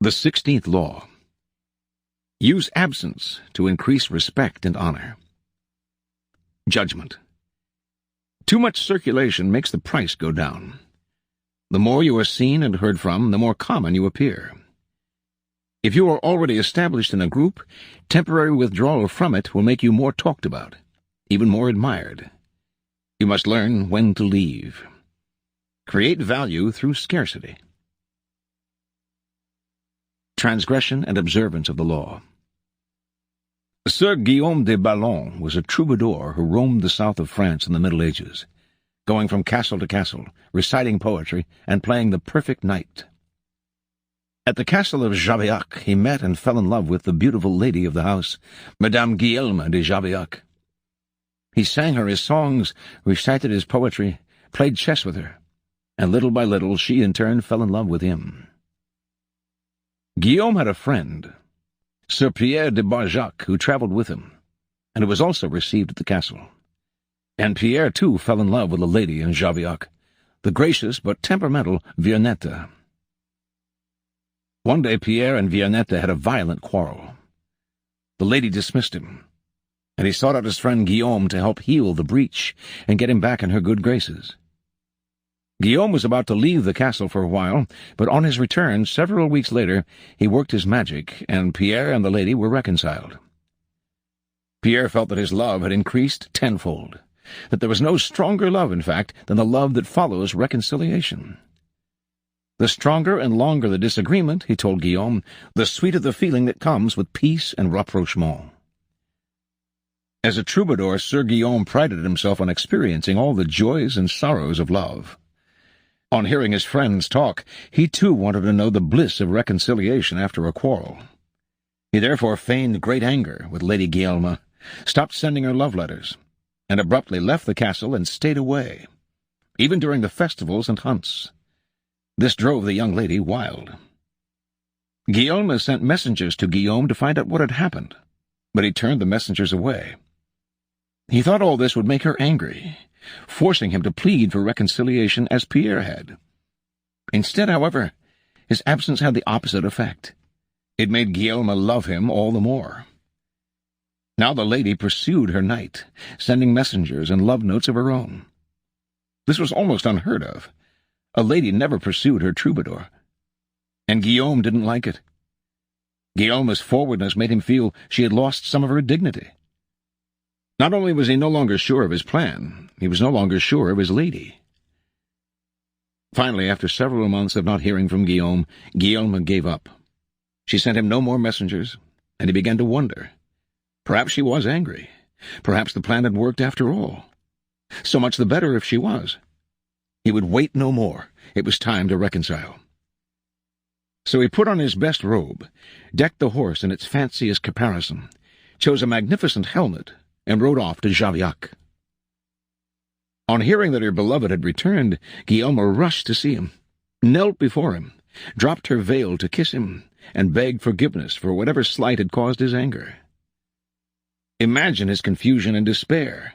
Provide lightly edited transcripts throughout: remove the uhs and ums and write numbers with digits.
The 16th Law. Use absence to increase respect and honor. Judgment. Too much circulation makes the price go down. The more you are seen and heard from, the more common you appear. If you are already established in a group, temporary withdrawal from it will make you more talked about, even more admired. You must learn when to leave. Create value through scarcity. Transgression and observance of the law. Sir Guillaume de Ballon was a troubadour who roamed the south of France in the Middle Ages, going from castle to castle, reciting poetry, and playing the perfect knight. At the castle of Javiac he met and fell in love with the beautiful lady of the house, Madame Guillaume de Javiac. He sang her his songs, recited his poetry, played chess with her, and little by little she in turn fell in love with him. Guillaume had a friend, Sir Pierre de Barjac, who travelled with him, and who was also received at the castle. And Pierre, too, fell in love with a lady in Javiac, the gracious but temperamental Violette. One day Pierre and Violette had a violent quarrel. The lady dismissed him, and he sought out his friend Guillaume to help heal the breach and get him back in her good graces. Guillaume was about to leave the castle for a while, but on his return, several weeks later, he worked his magic, and Pierre and the lady were reconciled. Pierre felt that his love had increased tenfold, that there was no stronger love, in fact, than the love that follows reconciliation. The stronger and longer the disagreement, he told Guillaume, the sweeter the feeling that comes with peace and rapprochement. As a troubadour, Sir Guillaume prided himself on experiencing all the joys and sorrows of love. On hearing his friends talk, he too wanted to know the bliss of reconciliation after a quarrel. He therefore feigned great anger with Lady Guillaume, stopped sending her love letters, and abruptly left the castle and stayed away, even during the festivals and hunts. This drove the young lady wild. Guillaume sent messengers to Guillaume to find out what had happened, but he turned the messengers away. He thought all this would make her angry, forcing him to plead for reconciliation as Pierre had. Instead, however, his absence had the opposite effect. It made Guillaume love him all the more. Now the lady pursued her knight, sending messengers and love notes of her own. This was almost unheard of. A lady never pursued her troubadour. And Guillaume didn't like it. Guillaume's forwardness made him feel she had lost some of her dignity. Not only was he no longer sure of his plan, he was no longer sure of his lady. Finally, after several months of not hearing from Guillaume, Guillaume gave up. She sent him no more messengers, and he began to wonder. Perhaps she was angry. Perhaps the plan had worked after all. So much the better if she was. He would wait no more. It was time to reconcile. So he put on his best robe, decked the horse in its fanciest caparison, chose a magnificent helmet, and rode off to Javiac. On hearing that her beloved had returned, Guillaume rushed to see him, knelt before him, dropped her veil to kiss him, and begged forgiveness for whatever slight had caused his anger. Imagine his confusion and despair.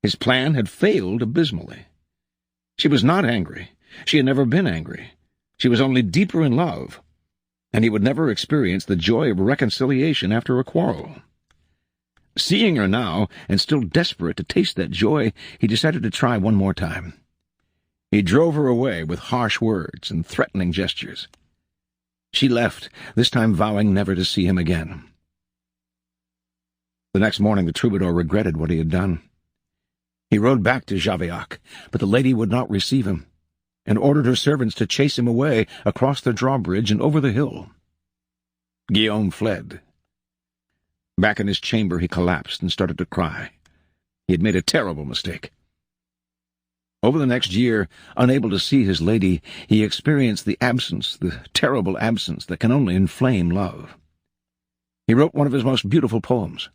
His plan had failed abysmally. She was not angry. She had never been angry. She was only deeper in love, and he would never experience the joy of reconciliation after a quarrel. Seeing her now, and still desperate to taste that joy, he decided to try one more time. He drove her away with harsh words and threatening gestures. She left, this time vowing never to see him again. The next morning the troubadour regretted what he had done. He rode back to Javiac, but the lady would not receive him, and ordered her servants to chase him away across the drawbridge and over the hill. Guillaume fled. Back in his chamber he collapsed and started to cry. He had made a terrible mistake. Over the next year, unable to see his lady, he experienced the absence, the terrible absence that can only inflame love. He wrote one of his most beautiful poems.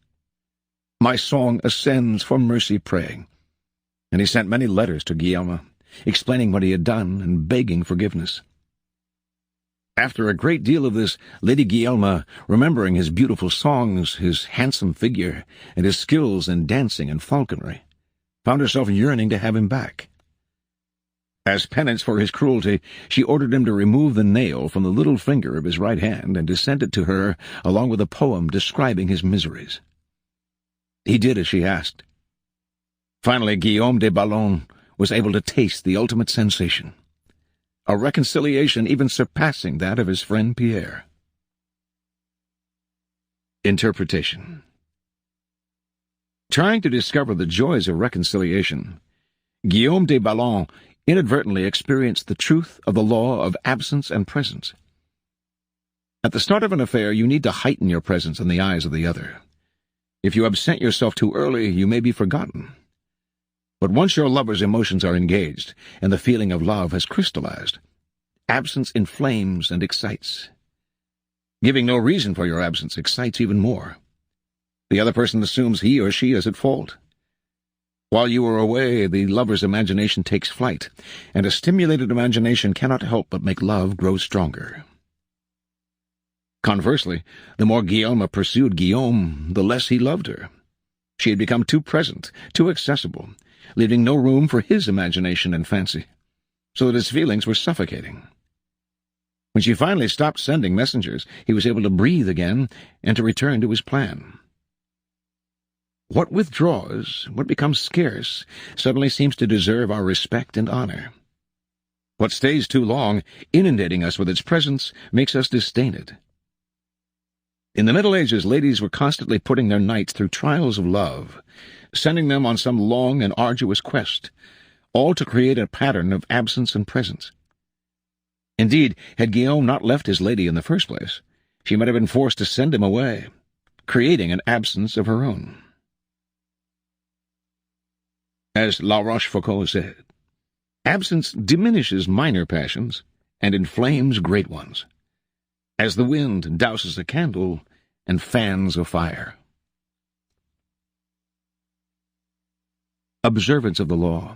My song ascends for mercy praying, and he sent many letters to Guillaume, explaining what he had done and begging forgiveness. After a great deal of this, Lady Guillaume, remembering his beautiful songs, his handsome figure, and his skills in dancing and falconry, found herself yearning to have him back. As penance for his cruelty, she ordered him to remove the nail from the little finger of his right hand and to send it to her along with a poem describing his miseries. He did as she asked. Finally, Guillaume de Ballon was able to taste the ultimate sensation, a reconciliation even surpassing that of his friend Pierre. Interpretation. Trying to discover the joys of reconciliation, Guillaume de Ballon inadvertently experienced the truth of the law of absence and presence. At the start of an affair, you need to heighten your presence in the eyes of the other. If you absent yourself too early, you may be forgotten. But once your lover's emotions are engaged, and the feeling of love has crystallized, absence inflames and excites. Giving no reason for your absence excites even more. The other person assumes he or she is at fault. While you are away, the lover's imagination takes flight, and a stimulated imagination cannot help but make love grow stronger. Conversely, the more Guillaume pursued Guillaume, the less he loved her. She had become too present, too accessible, leaving no room for his imagination and fancy, so that his feelings were suffocating. When she finally stopped sending messengers, he was able to breathe again and to return to his plan. What withdraws, what becomes scarce, suddenly seems to deserve our respect and honor. What stays too long, inundating us with its presence, makes us disdain it. In the Middle Ages, ladies were constantly putting their knights through trials of love, sending them on some long and arduous quest, all to create a pattern of absence and presence. Indeed, had Guillaume not left his lady in the first place, she might have been forced to send him away, creating an absence of her own. As La Rochefoucauld said, absence diminishes minor passions and inflames great ones, as the wind douses a candle and fans a fire. Observance of the law.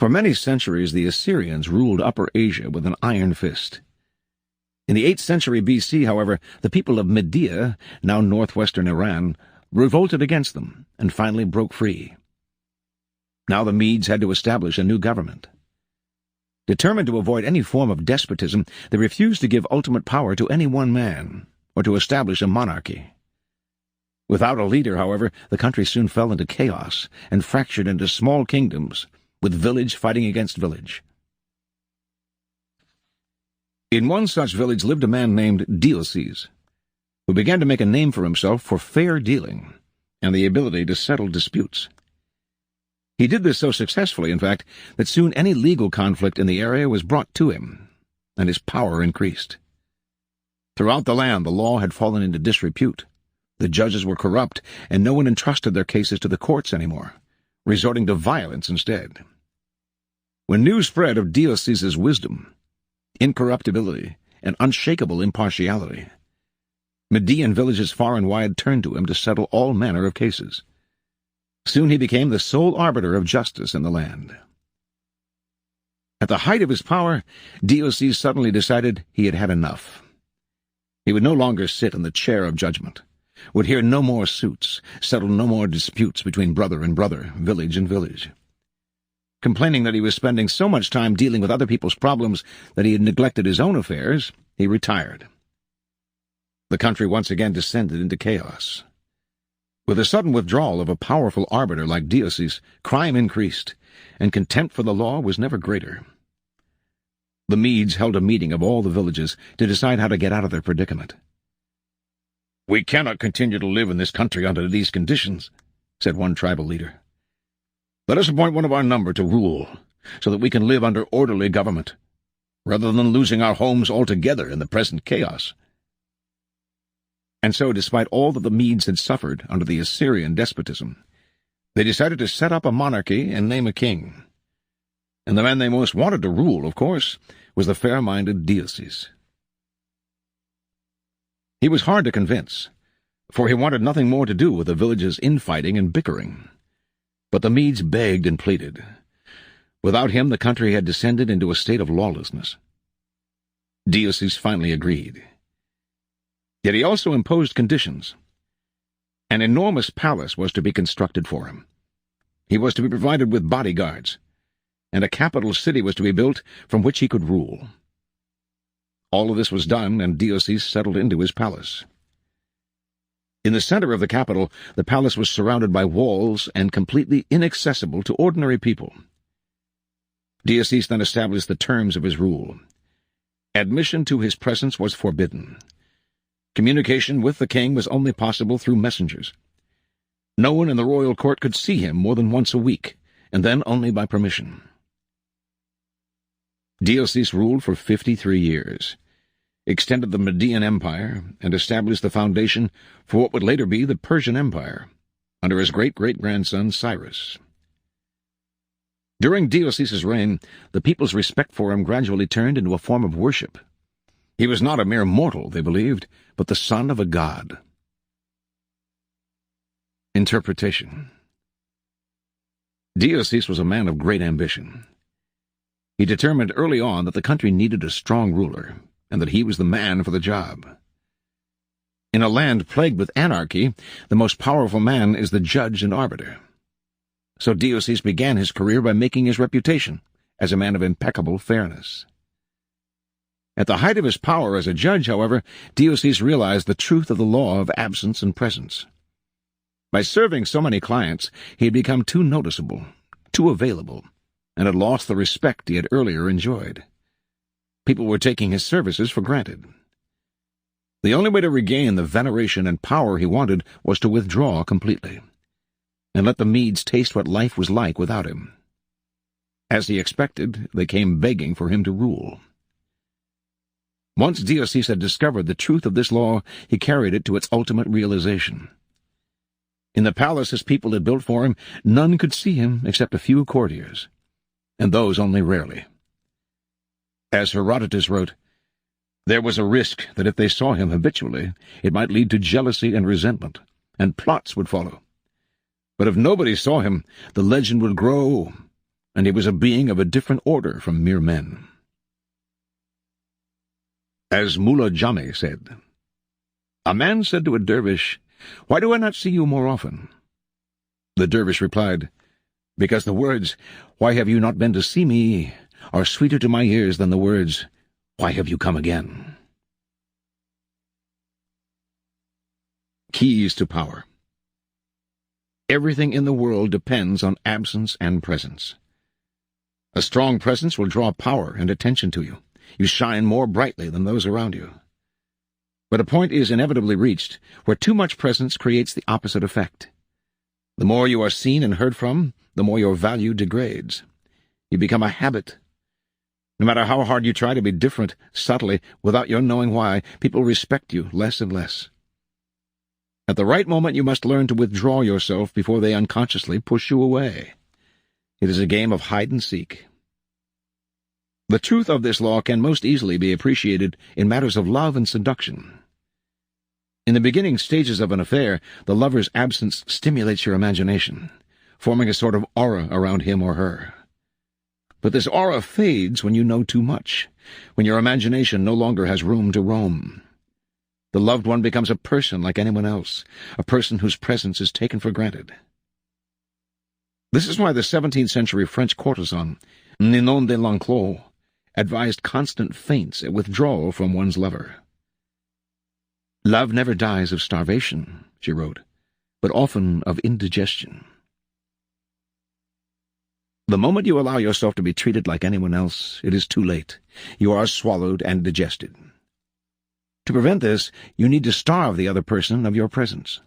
For many centuries, the Assyrians ruled Upper Asia with an iron fist. In the 8th century B.C., however, the people of Media, now northwestern Iran, revolted against them and finally broke free. Now the Medes had to establish a new government. Determined to avoid any form of despotism, they refused to give ultimate power to any one man, or to establish a monarchy. Without a leader, however, the country soon fell into chaos and fractured into small kingdoms, with village fighting against village. In one such village lived a man named Deioces, who began to make a name for himself for fair dealing and the ability to settle disputes. He did this so successfully, in fact, that soon any legal conflict in the area was brought to him, and his power increased. Throughout the land, the law had fallen into disrepute. The judges were corrupt, and no one entrusted their cases to the courts anymore, resorting to violence instead. When news spread of Deioces' wisdom, incorruptibility, and unshakable impartiality, Median villages far and wide turned to him to settle all manner of cases. Soon he became the sole arbiter of justice in the land. At the height of his power, Deioces suddenly decided he had had enough. He would no longer sit in the chair of judgment, would hear no more suits, settle no more disputes between brother and brother, village and village. Complaining that he was spending so much time dealing with other people's problems that he had neglected his own affairs, he retired. The country once again descended into chaos. With the sudden withdrawal of a powerful arbiter like Deioces, crime increased, and contempt for the law was never greater. The Medes held a meeting of all the villages to decide how to get out of their predicament. "We cannot continue to live in this country under these conditions," said one tribal leader. "Let us appoint one of our number to rule, so that we can live under orderly government, rather than losing our homes altogether in the present chaos." And so, despite all that the Medes had suffered under the Assyrian despotism, they decided to set up a monarchy and name a king. And the man they most wanted to rule, of course, was the fair-minded Deioces. He was hard to convince, for he wanted nothing more to do with the village's infighting and bickering. But the Medes begged and pleaded. Without him, the country had descended into a state of lawlessness. Deioces finally agreed. Yet he also imposed conditions. An enormous palace was to be constructed for him. He was to be provided with bodyguards, and a capital city was to be built from which he could rule. All of this was done, and Deioces settled into his palace. In the center of the capital, the palace was surrounded by walls and completely inaccessible to ordinary people. Deioces then established the terms of his rule. Admission to his presence was forbidden. Communication with the king was only possible through messengers. No one in the royal court could see him more than once a week, and then only by permission. Deioces ruled for 53 years, extended the Median Empire, and established the foundation for what would later be the Persian Empire, under his great-great-grandson Cyrus. During Deioces' reign, the people's respect for him gradually turned into a form of worship. He was not a mere mortal, they believed, but the son of a god. Interpretation. Deioces was a man of great ambition. He determined early on that the country needed a strong ruler, and that he was the man for the job. In a land plagued with anarchy, the most powerful man is the judge and arbiter. So Deioces began his career by making his reputation as a man of impeccable fairness. At the height of his power as a judge, however, Deioces realized the truth of the law of absence and presence. By serving so many clients, he had become too noticeable, too available, and had lost the respect he had earlier enjoyed. People were taking his services for granted. The only way to regain the veneration and power he wanted was to withdraw completely, and let the Medes taste what life was like without him. As he expected, they came begging for him to rule. Once Deioces had discovered the truth of this law, he carried it to its ultimate realization. In the palace his people had built for him, none could see him except a few courtiers, and those only rarely. As Herodotus wrote, there was a risk that if they saw him habitually, it might lead to jealousy and resentment, and plots would follow. But if nobody saw him, the legend would grow, and he was a being of a different order from mere men. As Mullah Jami said, a man said to a dervish, "Why do I not see you more often?" The dervish replied, "Because the words, 'Why have you not been to see me?' are sweeter to my ears than the words, 'Why have you come again?'" Keys to power. Everything in the world depends on absence and presence. A strong presence will draw power and attention to you. You shine more brightly than those around you. But a point is inevitably reached where too much presence creates the opposite effect. The more you are seen and heard from, the more your value degrades. You become a habit. No matter how hard you try to be different, subtly, without your knowing why, people respect you less and less. At the right moment you must learn to withdraw yourself before they unconsciously push you away. It is a game of hide and seek. The truth of this law can most easily be appreciated in matters of love and seduction. In the beginning stages of an affair, the lover's absence stimulates your imagination, forming a sort of aura around him or her. But this aura fades when you know too much, when your imagination no longer has room to roam. The loved one becomes a person like anyone else, a person whose presence is taken for granted. This is why the 17th-century French courtesan, Ninon de L'Enclos, advised constant feints at withdrawal from one's lover. "Love never dies of starvation," she wrote, "but often of indigestion." The moment you allow yourself to be treated like anyone else, it is too late. You are swallowed and digested. To prevent this, you need to starve the other person of your presence.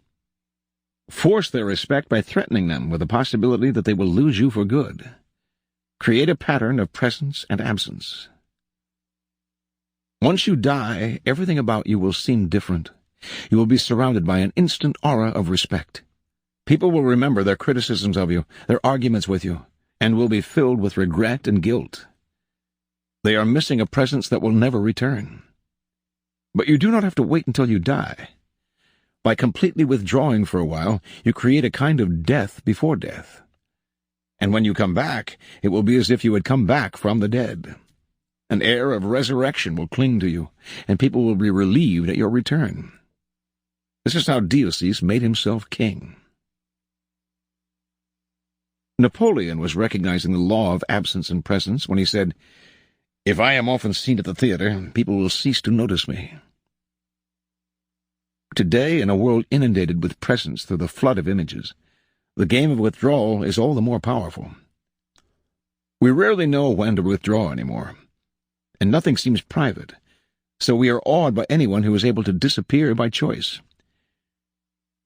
Force their respect by threatening them with the possibility that they will lose you for good. Create a pattern of presence and absence. Once you die, everything about you will seem different. You will be surrounded by an instant aura of respect. People will remember their criticisms of you, their arguments with you, and will be filled with regret and guilt. They are missing a presence that will never return. But you do not have to wait until you die. By completely withdrawing for a while, you create a kind of death before death. And when you come back, it will be as if you had come back from the dead. An air of resurrection will cling to you, and people will be relieved at your return. This is how Deioces made himself king. Napoleon was recognizing the law of absence and presence when he said, "If I am often seen at the theater, people will cease to notice me." Today, in a world inundated with presence through the flood of images, the game of withdrawal is all the more powerful. We rarely know when to withdraw anymore, and nothing seems private, so we are awed by anyone who is able to disappear by choice.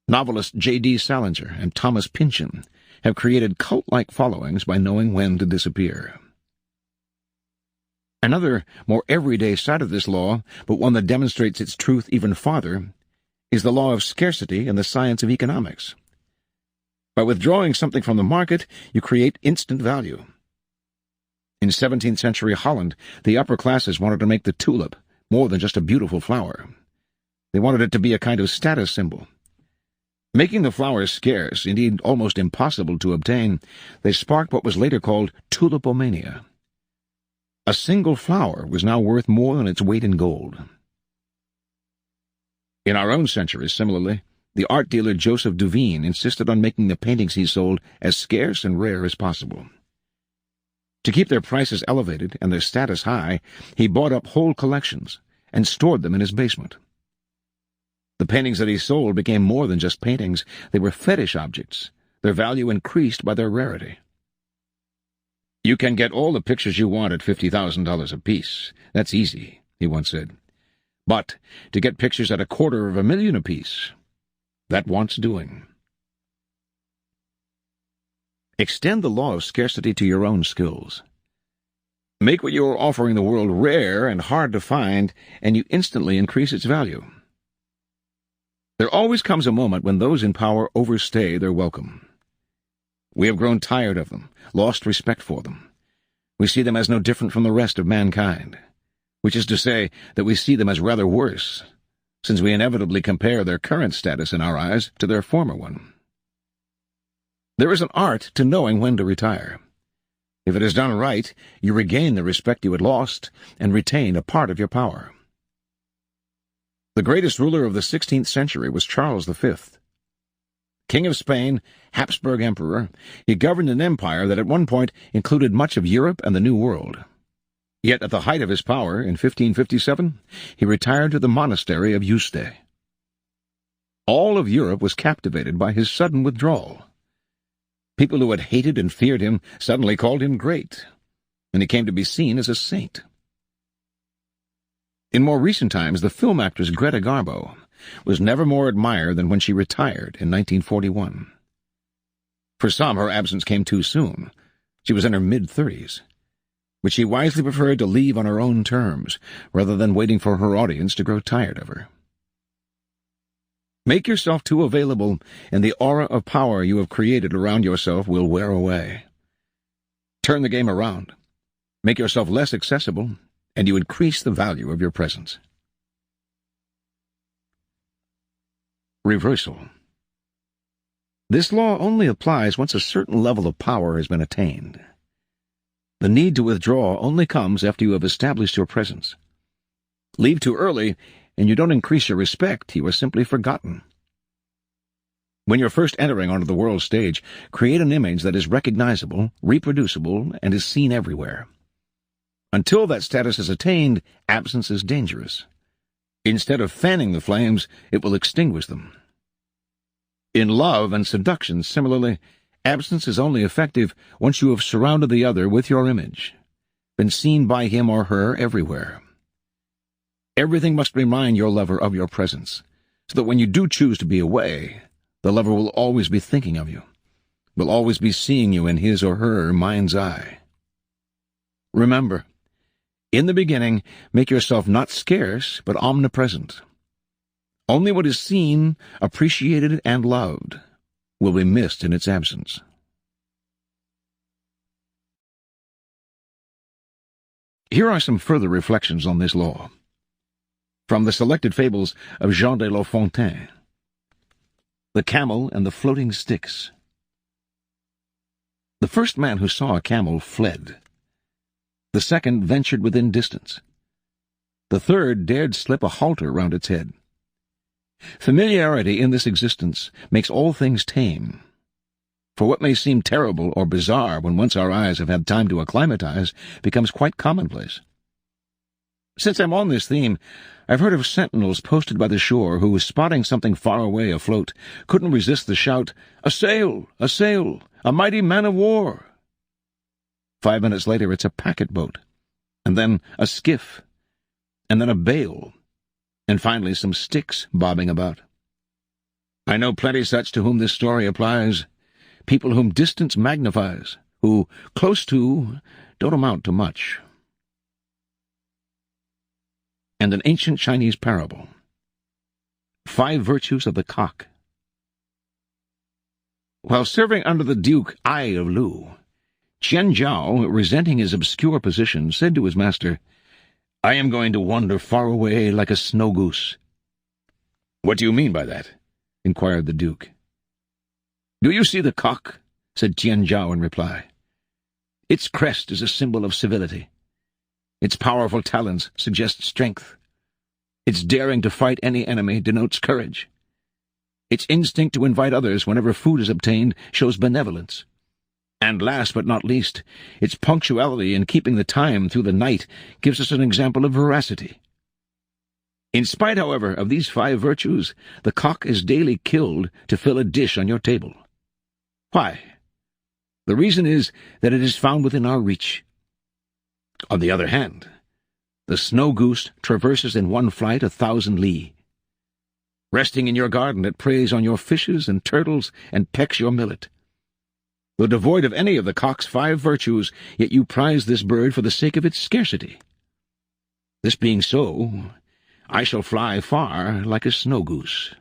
Novelists J.D. Salinger and Thomas Pynchon have created cult-like followings by knowing when to disappear. Another, more everyday side of this law, but one that demonstrates its truth even farther, is the law of scarcity in the science of economics. By withdrawing something from the market, you create instant value. In 17th century Holland, the upper classes wanted to make the tulip more than just a beautiful flower. They wanted it to be a kind of status symbol. Making the flower scarce, indeed almost impossible to obtain, they sparked what was later called tulipomania. A single flower was now worth more than its weight in gold. In our own century, similarly, the art dealer Joseph Duveen insisted on making the paintings he sold as scarce and rare as possible. To keep their prices elevated and their status high, he bought up whole collections and stored them in his basement. The paintings that he sold became more than just paintings. They were fetish objects. Their value increased by their rarity. "You can get all the pictures you want at $50,000 apiece. That's easy," he once said. "But to get pictures at $250,000 apiece, that wants doing." Extend the law of scarcity to your own skills. Make what you are offering the world rare and hard to find, and you instantly increase its value. There always comes a moment when those in power overstay their welcome. We have grown tired of them, lost respect for them. We see them as no different from the rest of mankind, which is to say that we see them as rather worse, since we inevitably compare their current status in our eyes to their former one. There is an art to knowing when to retire. If it is done right, you regain the respect you had lost and retain a part of your power. The greatest ruler of the 16th century was Charles V. King of Spain, Habsburg Emperor, he governed an empire that at one point included much of Europe and the New World. Yet at the height of his power, in 1557, he retired to the monastery of Yuste. All of Europe was captivated by his sudden withdrawal. People who had hated and feared him suddenly called him great, and he came to be seen as a saint. In more recent times, the film actress Greta Garbo was never more admired than when she retired in 1941. For some, her absence came too soon. She was in her mid-30s. But she wisely preferred to leave on her own terms, rather than waiting for her audience to grow tired of her. Make yourself too available, and the aura of power you have created around yourself will wear away. Turn the game around. Make yourself less accessible, and you increase the value of your presence. Reversal. This law only applies once a certain level of power has been attained. The need to withdraw only comes after you have established your presence. Leave too early, and you don't increase your respect, you are simply forgotten. When you're first entering onto the world stage, create an image that is recognizable, reproducible, and is seen everywhere. Until that status is attained, absence is dangerous. Instead of fanning the flames, it will extinguish them. In love and seduction, similarly, absence is only effective once you have surrounded the other with your image, been seen by him or her everywhere. Everything must remind your lover of your presence, so that when you do choose to be away, the lover will always be thinking of you, will always be seeing you in his or her mind's eye. Remember, in the beginning, make yourself not scarce, but omnipresent. Only what is seen, appreciated, and loved will be missed in its absence. Here are some further reflections on this law. From the selected fables of Jean de La Fontaine. The Camel and the Floating Sticks. The first man who saw a camel fled. The second ventured within distance. The third dared slip a halter round its head. Familiarity in this existence makes all things tame. For what may seem terrible or bizarre when once our eyes have had time to acclimatize becomes quite commonplace. Since I'm on this theme, I've heard of sentinels posted by the shore who, spotting something far away afloat, couldn't resist the shout, "A sail! A sail! A mighty man of war!" 5 minutes later it's a packet boat, and then a skiff, and then a bale, and finally some sticks bobbing about. I know plenty such to whom this story applies, people whom distance magnifies, who, close to, don't amount to much. And an ancient Chinese parable. 5 virtues of the cock. While serving under the Duke Ai of Lu, Qian Zhao, resenting his obscure position, said to his master, "I am going to wander far away like a snow goose." "What do you mean by that?" inquired the Duke. "Do you see the cock?" said Qian Zhao in reply. "Its crest is a symbol of civility. Its powerful talons suggest strength. Its daring to fight any enemy denotes courage. Its instinct to invite others whenever food is obtained shows benevolence. And last but not least, its punctuality in keeping the time through the night gives us an example of veracity. In spite, however, of these 5 virtues, the cock is daily killed to fill a dish on your table. Why? The reason is that it is found within our reach. On the other hand, the snow goose traverses in one flight 1,000 li. Resting in your garden, it preys on your fishes and turtles and pecks your millet. Though devoid of any of the cock's 5 virtues, yet you prize this bird for the sake of its scarcity. This being so, I shall fly far like a snow goose.